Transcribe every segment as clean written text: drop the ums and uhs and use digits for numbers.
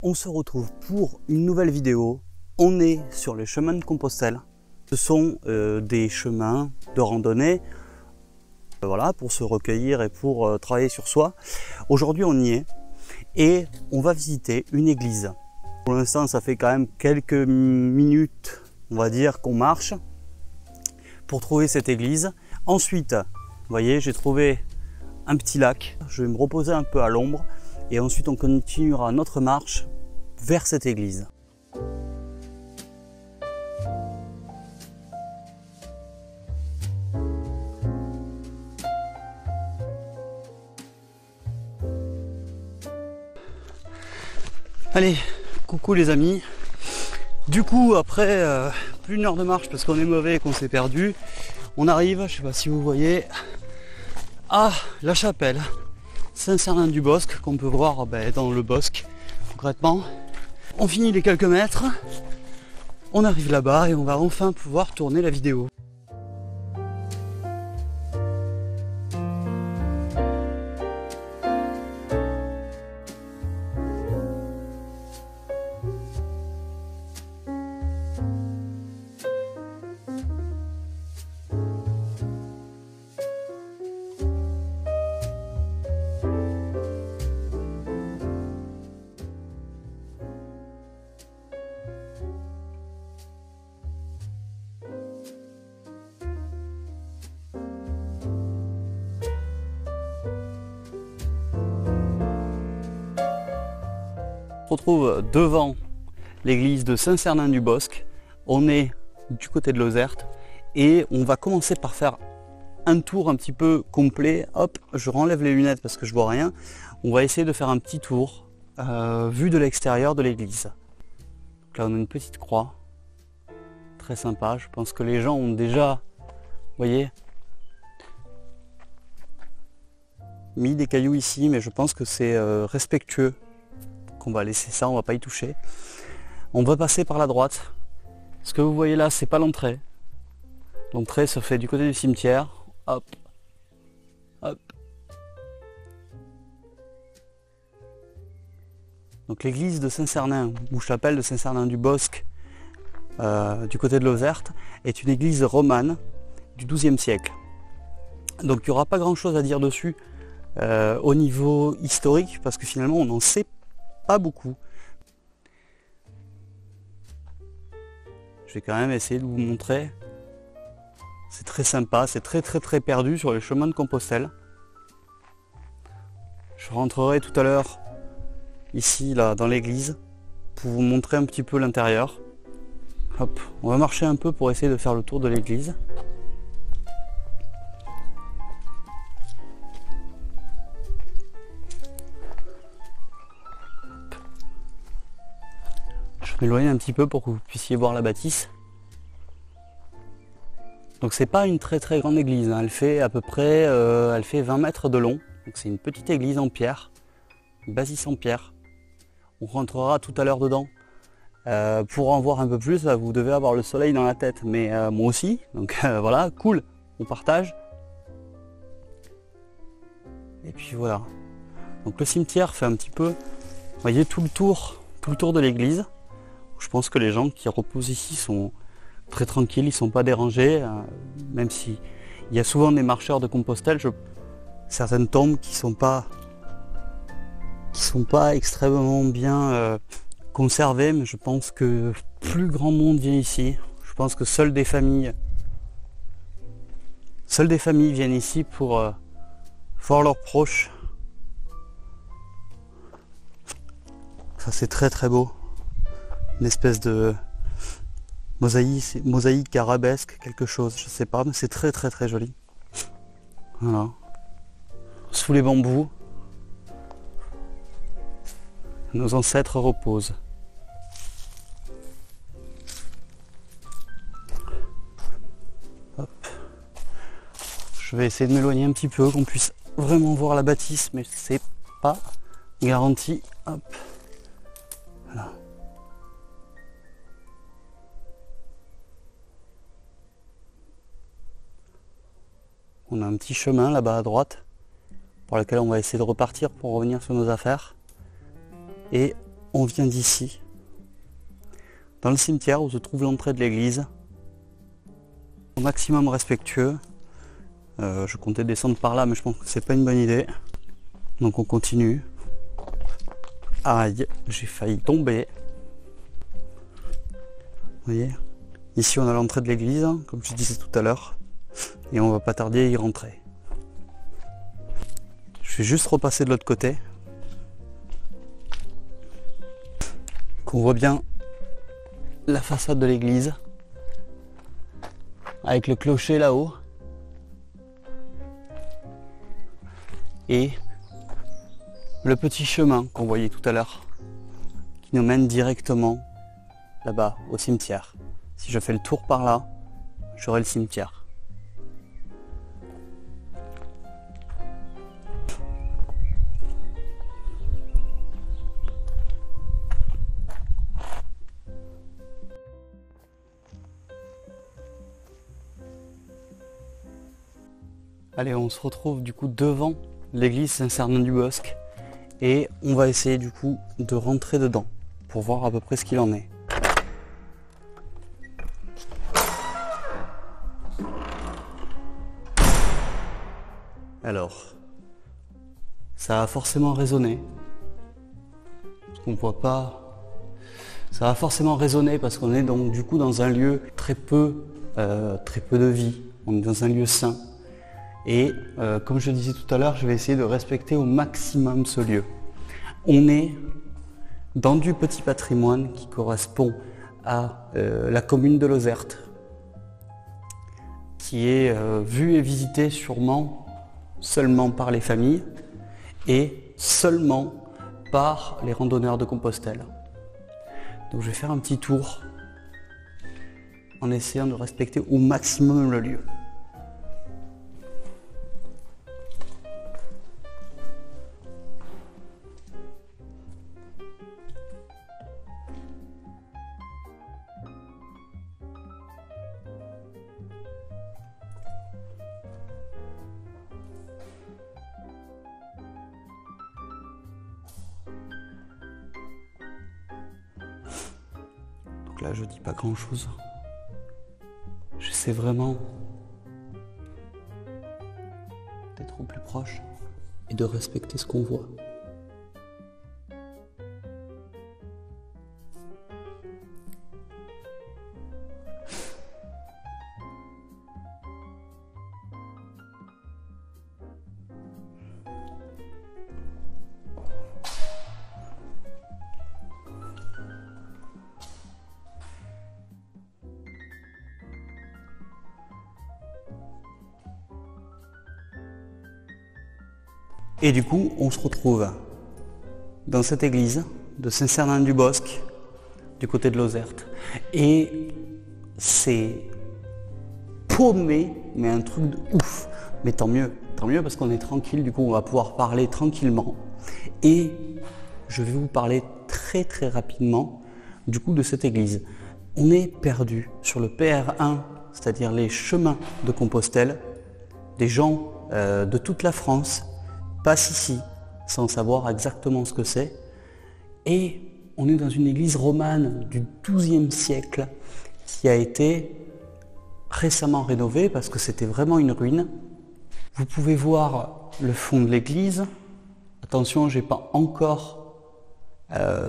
On se retrouve pour une nouvelle vidéo. On est sur les chemins de Compostelle. Ce sont des chemins de randonnée voilà, pour se recueillir et pour travailler sur soi. Aujourd'hui on y est et on va visiter une église. Pour l'instant ça fait quand même quelques minutes, on va dire, qu'on marche pour trouver cette église. Ensuite, vous voyez, j'ai trouvé un petit lac. Je vais me reposer un peu à l'ombre et ensuite on continuera notre marche vers cette église. Allez, coucou les amis. Du coup, après plus d'une heure de marche parce qu'on est mauvais et qu'on s'est perdu, on arrive, je sais pas si vous voyez, à la chapelle Saint-Sernin-du-Bosc qu'on peut voir dans le bosc concrètement. On finit les quelques mètres, on arrive là-bas et on va enfin pouvoir tourner la vidéo. On se retrouve devant l'église de Saint-Sernin-du-Bosc. On est du côté de Lozerte et on va commencer par faire un tour un petit peu complet. Hop, je renlève les lunettes parce que je vois rien. On va essayer de faire un petit tour vu de l'extérieur de l'église. Là on a une petite croix, très sympa. Je pense que les gens ont déjà, vous voyez, mis des cailloux ici, mais je pense que c'est respectueux. On va laisser ça, on va pas y toucher. On va passer par la droite. Ce que vous voyez là, c'est pas l'entrée. L'entrée se fait du côté du cimetière. Hop, hop. Donc l'église de Saint-Sernin, ou chapelle de Saint-Sernin-du-Bosc, du côté de Lozerte, est une église romane du XIIe siècle. Donc il n'y aura pas grand chose à dire dessus au niveau historique, parce que finalement on n'en sait pas beaucoup. Je vais quand même essayer de vous montrer. C'est très sympa, c'est très perdu sur les chemins de Compostelle. Je rentrerai tout à l'heure ici là dans l'église pour vous montrer un petit peu l'intérieur. Hop, on va marcher un peu pour essayer de faire le tour de l'église. M'éloigner un petit peu pour que vous puissiez voir la bâtisse. Donc c'est pas une très grande église, hein. Elle fait à peu près elle fait 20 mètres de long. Donc c'est une petite église en pierre, une bâtisse en pierre. On rentrera tout à l'heure dedans. Pour en voir un peu plus, vous devez avoir le soleil dans la tête, mais moi aussi. Donc voilà, cool, on partage. Et puis voilà. Donc le cimetière fait un petit peu, vous voyez, tout le tour de l'église. Je pense que les gens qui reposent ici sont très tranquilles, ils ne sont pas dérangés, même si il y a souvent des marcheurs de Compostelle, certaines tombes qui sont pas extrêmement bien conservées, mais je pense que plus grand monde vient ici. Je pense que seules des familles viennent ici pour voir leurs proches. Ça c'est très beau. Une espèce de mosaïque arabesque, quelque chose, je sais pas, mais c'est très joli. Voilà. Sous les bambous, nos ancêtres reposent. Hop. Je vais essayer de m'éloigner un petit peu, qu'on puisse vraiment voir la bâtisse, mais c'est pas garanti. Hop. Voilà. On a un petit chemin là-bas à droite, par lequel on va essayer de repartir pour revenir sur nos affaires. Et on vient d'ici, dans le cimetière où se trouve l'entrée de l'église. Au maximum respectueux. Je comptais descendre par là, mais je pense que c'est pas une bonne idée. Donc on continue. Aïe, j'ai failli tomber. Vous voyez, ici on a l'entrée de l'église, hein, comme je disais tout à l'heure. Et on va pas tarder à y rentrer. Je vais juste repasser de l'autre côté. Qu'on voit bien la façade de l'église. Avec le clocher là-haut. Et le petit chemin qu'on voyait tout à l'heure, qui nous mène directement là-bas, au cimetière. Si je fais le tour par là, j'aurai le cimetière. Allez, on se retrouve du coup devant l'église Saint-Sernin-du-Bosc et on va essayer du coup de rentrer dedans pour voir à peu près ce qu'il en est. Alors, ça a forcément résonné. On voit pas. Ça a forcément résonné parce qu'on est donc du coup dans un lieu très peu de vie. On est dans un lieu saint. Et comme je disais tout à l'heure, je vais essayer de respecter au maximum ce lieu. On est dans du petit patrimoine qui correspond à la commune de Lozerte, qui est vue et visitée sûrement seulement par les familles et seulement par les randonneurs de Compostelle. Donc je vais faire un petit tour en essayant de respecter au maximum le lieu. Là, je dis pas grand chose. J'essaie vraiment d'être au plus proche et de respecter ce qu'on voit. Et du coup, on se retrouve dans cette église de Saint-Sernin-du-Bosc, du côté de Lozerte. Et c'est paumé, mais un truc de ouf. Mais tant mieux parce qu'on est tranquille, du coup on va pouvoir parler tranquillement. Et je vais vous parler très très rapidement du coup de cette église. On est perdu sur le PR1, c'est-à-dire les chemins de Compostelle. Des gens de toute la France passent ici sans savoir exactement ce que c'est. Et on est dans une église romane du XIIe siècle qui a été récemment rénovée parce que c'était vraiment une ruine. Vous pouvez voir le fond de l'église. Attention, j'ai pas encore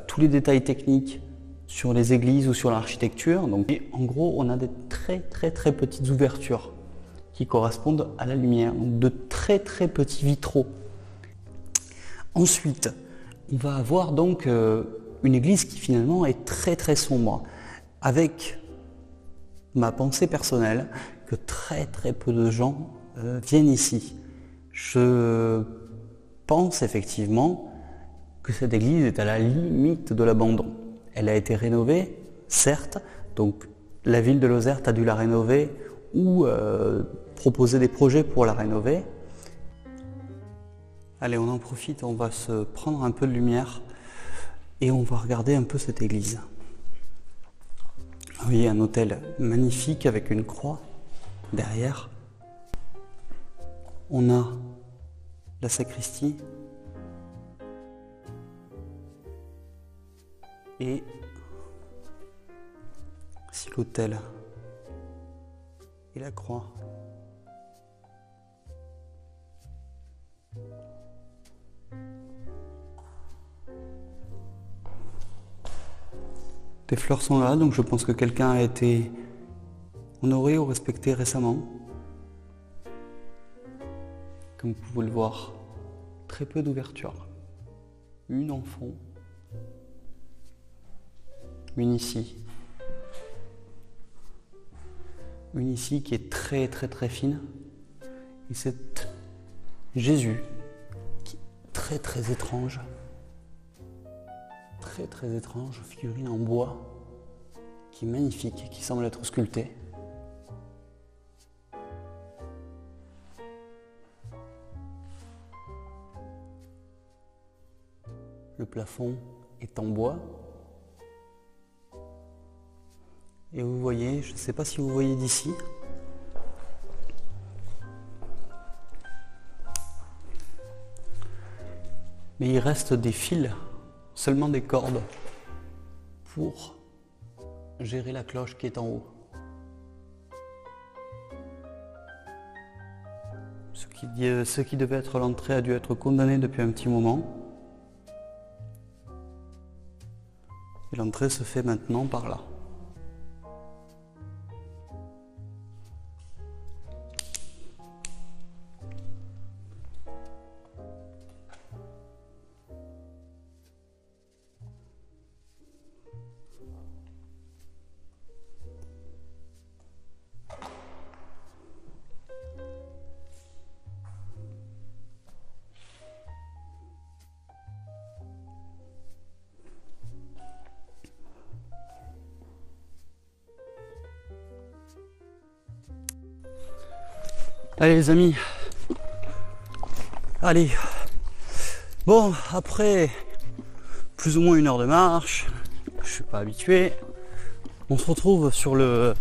tous les détails techniques sur les églises ou sur l'architecture. Donc, en gros, on a des très petites ouvertures qui correspondent à la lumière. Donc, de très petits vitraux. Ensuite, on va avoir donc une église qui finalement est très sombre, avec ma pensée personnelle que très peu de gens viennent ici. Je pense effectivement que cette église est à la limite de l'abandon. Elle a été rénovée, certes, donc la ville de Lozerte a dû la rénover ou proposer des projets pour la rénover. Allez, on en profite, on va se prendre un peu de lumière et on va regarder un peu cette église. Vous voyez, un autel magnifique avec une croix derrière. On a la sacristie. et si l'autel et la croix des fleurs sont là, donc je pense que quelqu'un a été honoré ou respecté récemment. Comme vous pouvez le voir, très peu d'ouverture. Une en fond, une ici qui est très fine, et c'est Jésus qui est très étrange, très étrange, figurine en bois qui est magnifique, qui semble être sculptée. Le plafond est en bois. Et vous voyez, je ne sais pas si vous voyez d'ici, mais il reste des fils, seulement des cordes, pour gérer la cloche qui est en haut. Ce qui devait être l'entrée a dû être condamné depuis un petit moment. Et l'entrée se fait maintenant par là. Allez les amis, allez, bon après plus ou moins 1 heure de marche, je suis pas habitué, on se retrouve sur le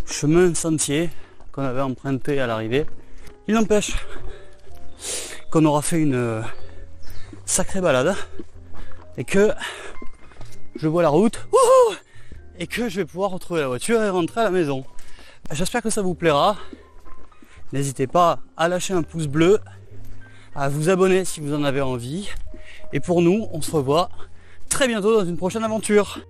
chemin sentier qu'on avait emprunté à l'arrivée. Il n'empêche qu'on aura fait une sacrée balade et que je vois la route et que je vais pouvoir retrouver la voiture et rentrer à la maison. J'espère que ça vous plaira. N'hésitez pas à lâcher un pouce bleu, à vous abonner si vous en avez envie. Et pour nous, on se revoit très bientôt dans une prochaine aventure.